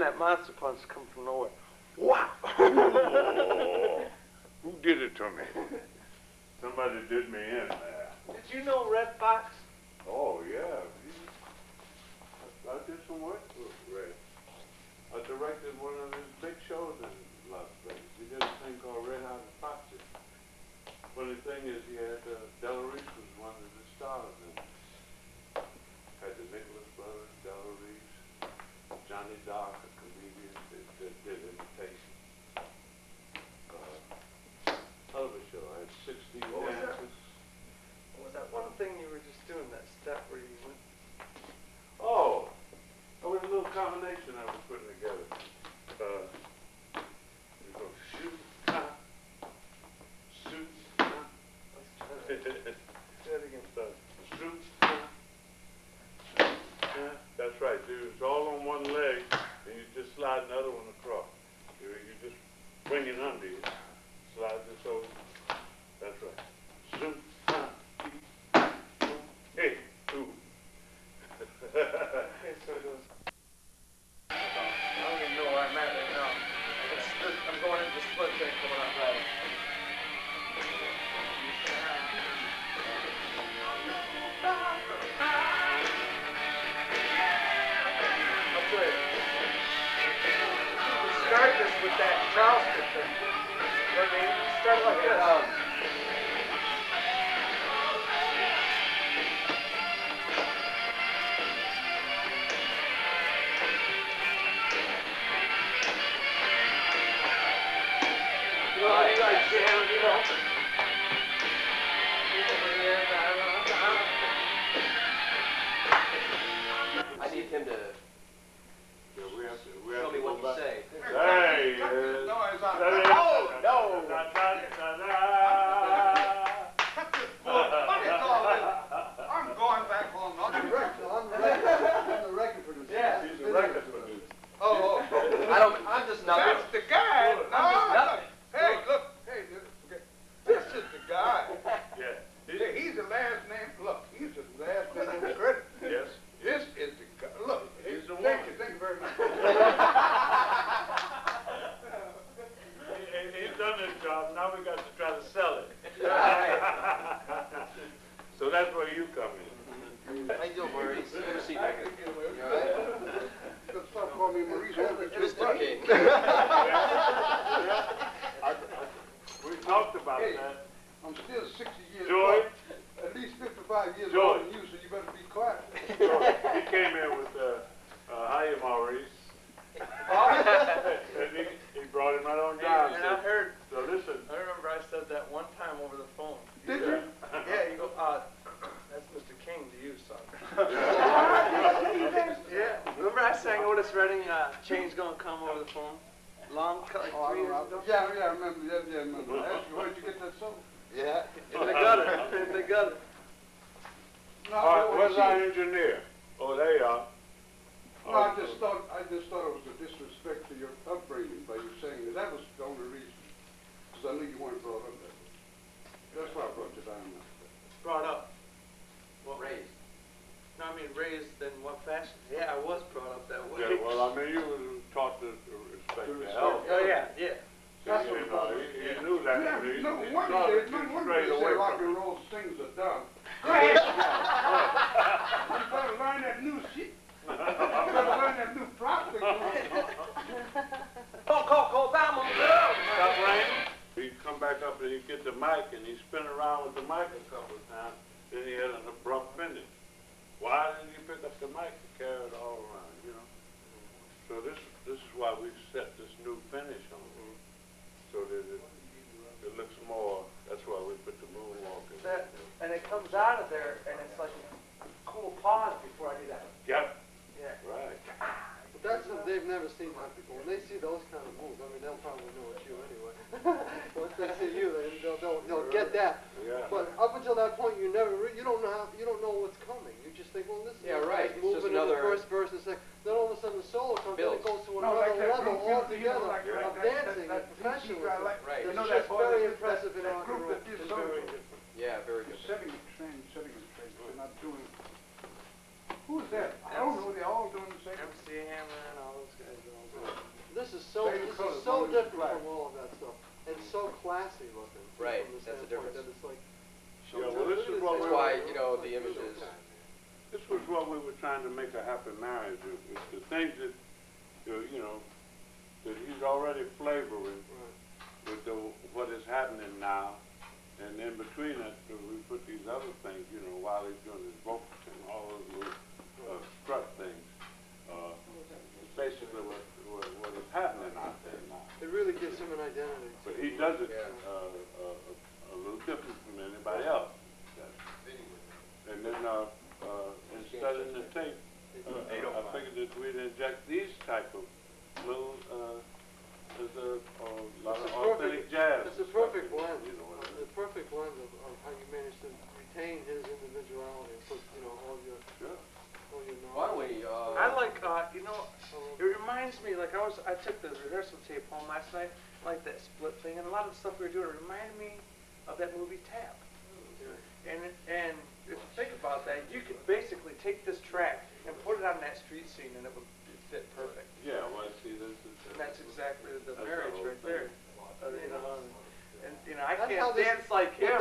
that monster punch come from nowhere. Wow! Who did it to me? Somebody did me in there. Did you know Red Fox? Oh, yeah. I did some work with Red. I directed one of his big shows in Las Vegas. He did a thing called Red Hot and Foxy. Funny thing is, he had Delarice was one of the stars in it. Had the Nicholas brothers, Delarice, Johnny Dark, a comedian that did imitation. Hell of a show. I had 16 dances. What was that one thing you were just doing, that step where you went? Oh, it was a little combination I was putting together. You go shoot, top, shoot, top. Say it again, son. Shoot, top. Yeah, that's right, dude. It's all on one leg, and you just slide another one across. You just bring it under you. Slide this over. That's right. Shoot, top, hey, two. Okay, so it goes. I don't even know where I'm at right now. I'm going into split thing coming up right. I'll play it. We start this with that Charleston thing. You know what I mean? Start like this. I need him to show me what to say. Hey, Oh, no! I'm going back home. I'm the record producer. Yeah, he's the record producer. Oh. I'm just nothing. That's the guy. I'm just nothing. Hey, look. Hey, this is the guy. Yeah. He's the last name. Look, he's the last name in the credit. Yes. This is the guy. Look, He's the one. Thank you very much. He's done this job. Now we got to try to sell it. So that's where you come in. How you doing, Maurice? Have a seat back here. You all right? Stop calling me Maurice. Mr. King. We talked about that. I'm still 60 years Joy? old. At least 55 years older than you, so you better be quiet. He came in with, hiya, Maurice. And he brought him right on down. And I heard, So listen. I remember I said that one time over the phone. Did you? Yeah, you go, that's Mr. King to you, son. Yeah. Remember I sang Otis Redding, Change Gonna Come over the phone? Like 3 years ago? Yeah, I remember. Yeah, I remember. I asked you, where'd you get that song? Yeah. In the gutter. In the gutter. No, All right, where's our engineer? Oh, there you are. No, I just thought it was a disrespect to your upbringing by you saying that. That was the only reason. Because I knew you weren't brought up that way. That's why I brought you down there. Brought up. Well, Raised. No, I mean raised in what fashion? Yeah, I was brought up that way. Yeah, well, I mean, you were taught to respect the respect. elder. Oh, yeah, yeah. That's You what know, he knew that. Yeah, He no saw wonder it they straight say away rock from and it. roll things are dumb. Go ahead. You better learn that new shit. You better learn that new prop thing. Call Diamond. Stop raining. He'd come back up and he'd get the mic and he'd spin around with the mic a couple of times. Then he had an abrupt finish. Why didn't you pick up the mic to carry it all around, you know? So this is why we set this new finish on it. So that it looks more, that's why we put the moonwalk in there. And it comes out of there, and it's like a cool pause before I do that. Yep. Yeah. Right. But that's they've never seen that before. When they see those kind of moves, I mean, they'll probably know it's you anyway. Once they see you, they'll get that. Yeah. But up until that point, you don't know what's coming. You just think, well, this is right. It's moving just in the another first verse and second. Then all of a sudden the solo comes and it goes to No, another like that level group, altogether like of dancing and professionalism. Right. You know It's that just boy very that- impressive in that rock and group roll. that did so good. Yeah, very good. Setting the train. They're not doing. Who's that? I don't know. They're all doing the same. MC Hammer and all those guys. so different from all of that stuff, and so classy looking. Right, From the that's the standpoint difference. that it's like, Yeah, well, this is what That's we why, were, you know, the images. this was what we were trying to make a happy marriage with. It's the things that, you know, that he's already flavoring with what is happening now. And in between it, we put these other things, you know, while he's doing his vocals and all those little strut things. It's basically what is happening out there now. it really gives him an identity. But he does it Yeah. a little different from anybody else. And then instead of the tape, I figured that we'd inject these type of little, there's a lot of authentic jazz. It's a perfect blend. You know, The perfect blend of how you managed to retain his individuality and put, you know, all your sure. Why don't we, I like, you know, it reminds me, like I took the rehearsal tape home last night, like that split thing, and a lot of the stuff we were doing reminded me of that movie Tap. And if you think about that, you could basically take this track and put it on that street scene, and it would fit perfect. Yeah, well, see, this is. And that's exactly the That's marriage the whole right there. You know, and you know, I That's how can't this- dance like him.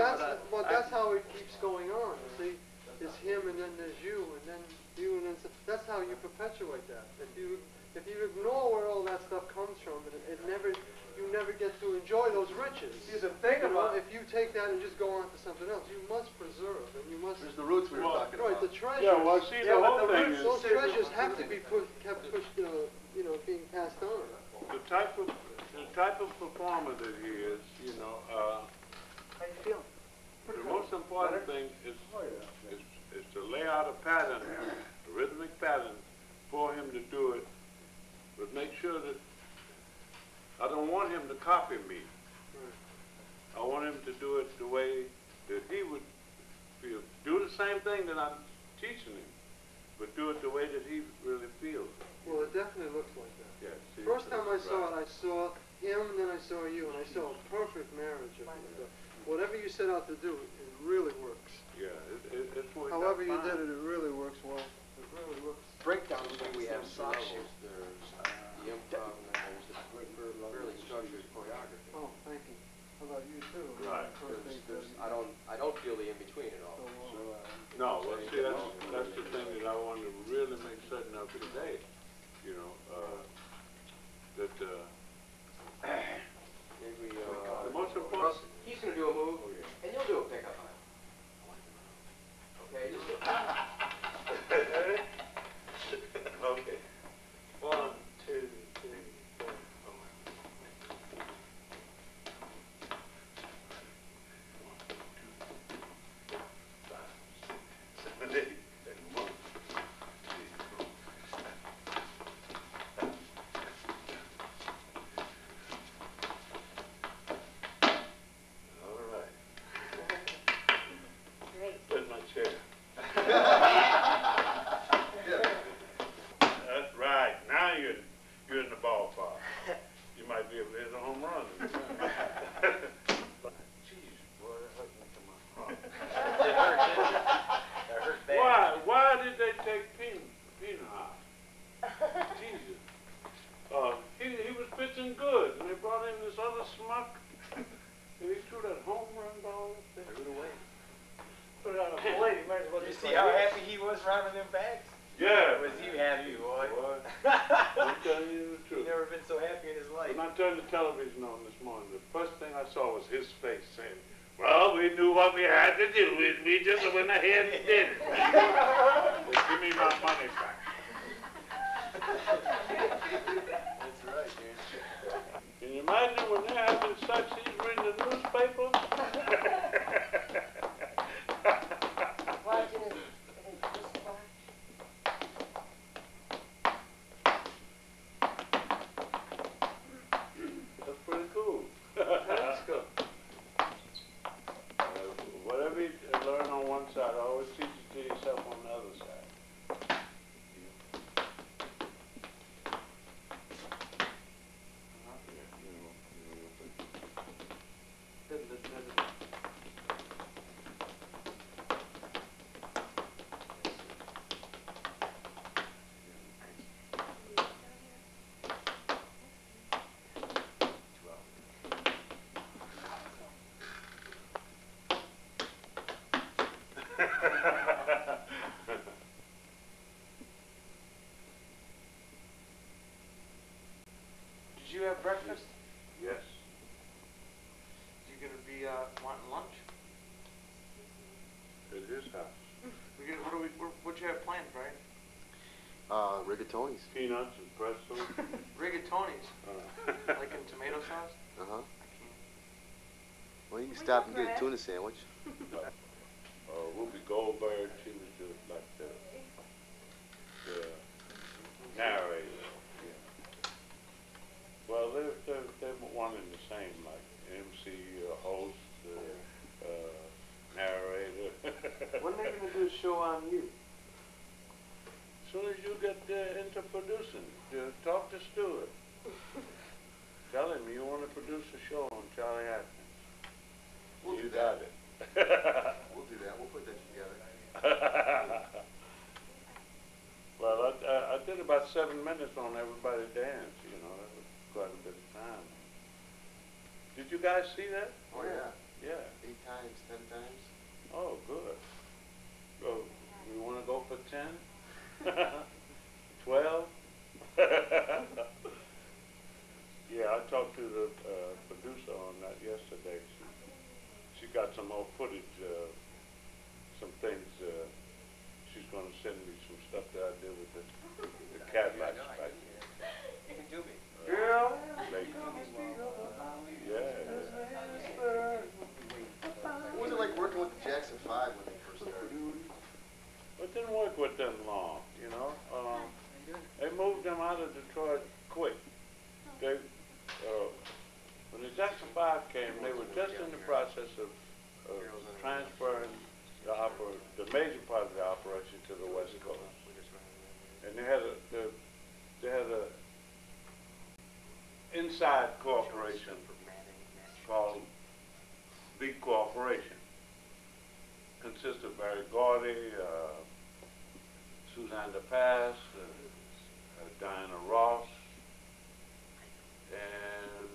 But that's how it keeps going on. You see, it's him, and then there's you, and then you, and then that's how you perpetuate that. If you ignore where all that stuff comes from, you never get to enjoy those riches. See, the thing You know, about if you take that and just go on to something else, you must preserve, and you must. there's the roots we were talking Right, about. the treasures. Yeah, well, see, Yeah, the but whole the thing roots- is, Those treasures have to be kept pushed, you know, being passed on. the type of performer that he is, you know, how you feeling? the most important thing is to lay out a pattern, a rhythmic pattern for him to do it, but make sure that I don't want him to copy me. I want him to do it the way that he would feel. Do the same thing that I'm teaching him, but do it the way that he really feels. Well, it definitely looks like that. Yeah, see, First time I saw right. it, I saw him, and then I saw you, and I saw a perfect marriage of it. Whatever you set out to do, it really works. Yeah, it's what However you did it, it really works well. It really works. Breakdown, we have soft shoes, there's the improv, and then there's the fairly structured choreography. Oh, thank you. How about you too? Right. I don't feel the in-between at all. No, well, see, that's the thing that I want to really make certain of today, you know, that, Maybe, the most important, he's gonna do a move, and you'll do a pickup on it. Okay, just okay. 1, 2, 3, 4. There's my chair. That's right. Now you're in the ballpark. You might be able to hit a home run. Jeez, boy, that hurt me to my heart. that hurt bad. Why did they take Pina? Jesus. He was pitching good, and they brought in this other smuck, and he threw that home run ball up there. Threw it away. Put it on a plate. You might as well You just see like how this. happy he was rounding them bags? Yeah. Was he happy, boy? I'm telling you the He's truth. never been so happy in his life. When I turned the television on this morning, the first thing I saw was his face saying, well, we knew what we had to do. We just went ahead and did it. Just give me my money back. That's right, man. Can you imagine when they're having sex, he's reading the newspaper? Watching his wristwatch. That's pretty cool. That's good. Whatever you learn on one side, always teach it to yourself on the other side. breakfast? Yes. You gonna be wanting lunch? At his house. What you have planned, Brian? Rigatoni's. Peanuts and pretzels. Rigatoni's. Like in tomato sauce? Uh-huh. I can't. Well, you can stop and get a tuna sandwich. Ruby Goldberg, she was just like the narrator. Yeah. Well, they're one and the same, like MC, host, narrator. When are they gonna do a show on you? As soon as you get into producing, talk to Stewart. Tell him you want to produce a show on Charlie Atkins. We'll You do got that. it. We'll do that. We'll put that together. Well, I did about 7 minutes on Everybody Dance, you know, that was quite a bit of time. Did you guys see that? Oh, yeah. Yeah. 8 times, 10 times. Oh, good. So, we want to go for 10? 12? Yeah, I talked to the producer on that yesterday. She got some more footage, some things. She's going to send me some stuff that I did with the Cadillacs back here. You can do me. Girl. Yeah. What was it like working with the Jackson 5 when they first started? It didn't work with them long, you know. They moved them out of Detroit quick. They, when the Jackson 5 came, they were just in the process of transferring the major part of the operation to the West Coast. And they had a inside corporation called Big Corporation. Consists of Barry Gordy, Suzanne DePass, Diana Ross, and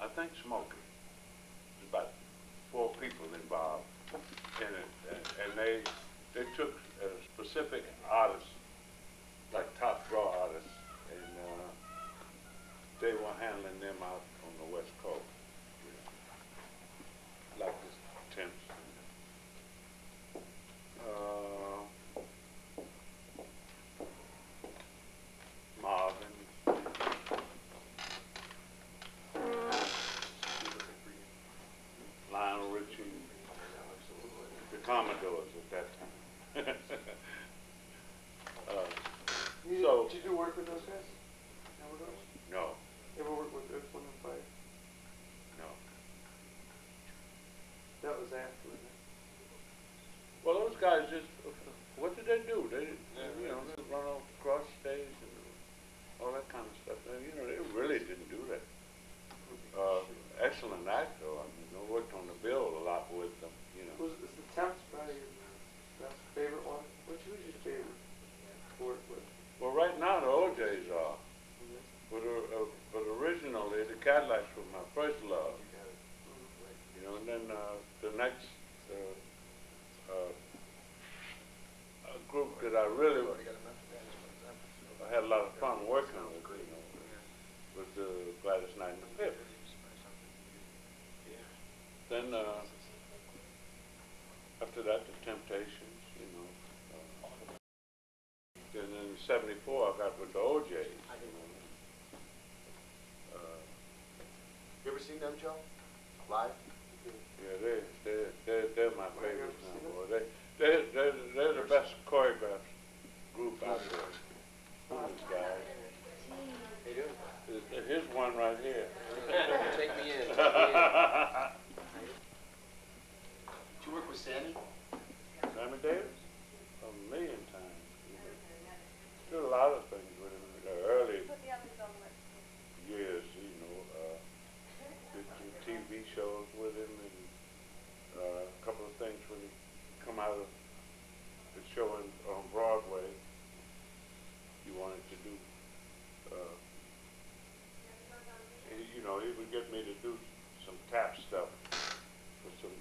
I think Smokey. There's about 4 people involved in it, and they took specific artists, like top draw artists, and they were handling them out on the West Coast, like the Temps. Marvin. Lionel Richie. The Commodores at that time. Did you do work with those guys? No, Ever work with Earth, Wind & Fire? no. That was after, wasn't it? Well, those guys just, what did they do? They you know, they run across stage and all that kind of stuff. And, you know, they really didn't do that. Excellent actor. I mean, I worked on the bill a lot with them, you know. Is the Temps probably your favorite one? Who's your favorite to work with? Well, right now the OJs are. But originally the Cadillacs were my first love. You know, and then the next group that I really had a lot of fun working with, you know, was Gladys Knight and the Pips. Then after that, the Temptations, you know. Then in '74, I got with the OJs. You ever seen them, Joe? Live? Yeah, they're my favorites now, boy. They're the best choreographed group out there. These guys. They do. Here's one right here. Take me in. Did you work with Sammy? Sammy Davis? A million times. Did a lot of things with him in the early years, you know. Did TV shows with him and a couple of things when he come out of the show on Broadway. He wanted to do, you know, he would get me to do some tap stuff for some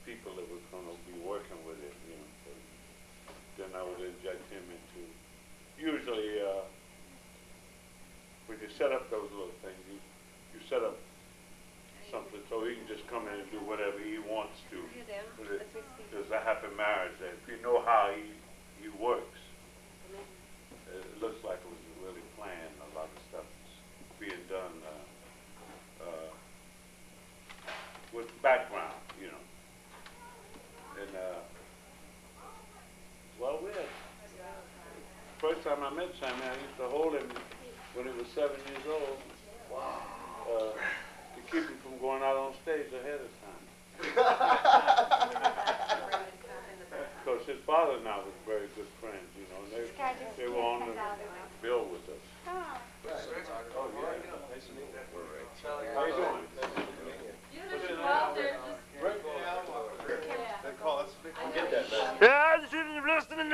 people that were going to be working with him, you know. So then I would inject him into, usually when you set up those little things, you set up something so he can just come in and do whatever he wants to. There's a happy marriage there. If you know how he works, it looks like it was really planned. A lot of stuff is being done with background, you know. And well, we had first time I met Sammy, I used to hold him when he was 7 years old. Wow. To keep him from going out on stage ahead of time. Because his father and I was very good friends, you know. They were on the bill with us. Oh, yeah. Nice to meet you. How you doing? They call us big. Get that back. Yeah, I just didn't listen to